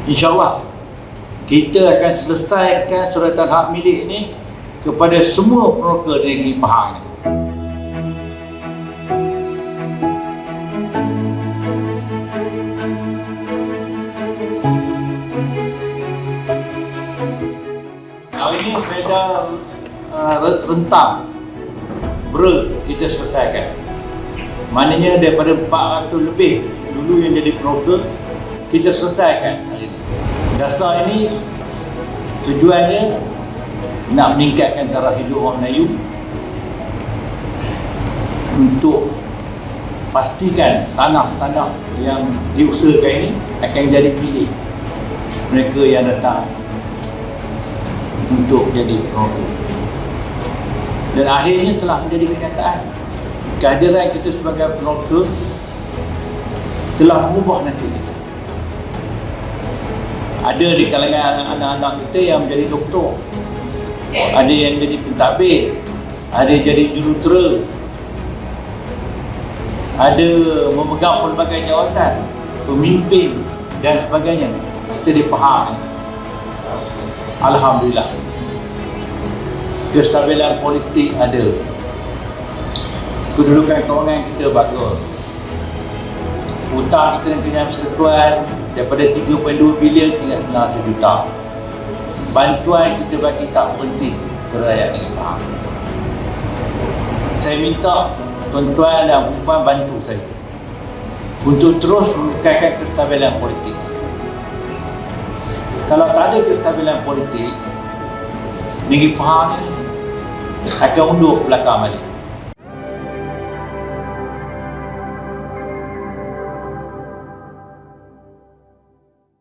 InsyaAllah kita akan selesaikan suratan hak milik ni kepada semua peroka di negeri Pahang ni. Hari ini beda rentang kita selesaikan. Maknanya daripada 400 lebih dulu yang jadi peroka, kita selesaikan hari ini. Dasar ini tujuannya nak meningkatkan taraf hidup orang Melayu, untuk pastikan tanah-tanah yang diusahakan ini akan jadi milik mereka yang datang untuk jadi peroka. Dan akhirnya telah menjadi kenyataan. Kehadiran kita sebagai peroka telah mengubah nasib kita. Ada di kalangan anak-anak kita yang menjadi doktor, ada yang jadi pentadbir, ada yang jadi jurutera, ada memegang pelbagai jawatan, pemimpin dan sebagainya. Kita di Pahang, alhamdulillah, kestabilan politik ada, kedudukan kewangan kita bagus, hutang kita dengan persekutuan daripada 3.2 bilion hingga 900 juta. Bantuan kita bagi tak berhenti ke rakyat negeri Pahang. Saya minta tuan-tuan dan puan bantu saya untuk terus mengekalkan kestabilan politik. Kalau tak ada kestabilan politik, negeri Pahang ni akan undur belakang balik.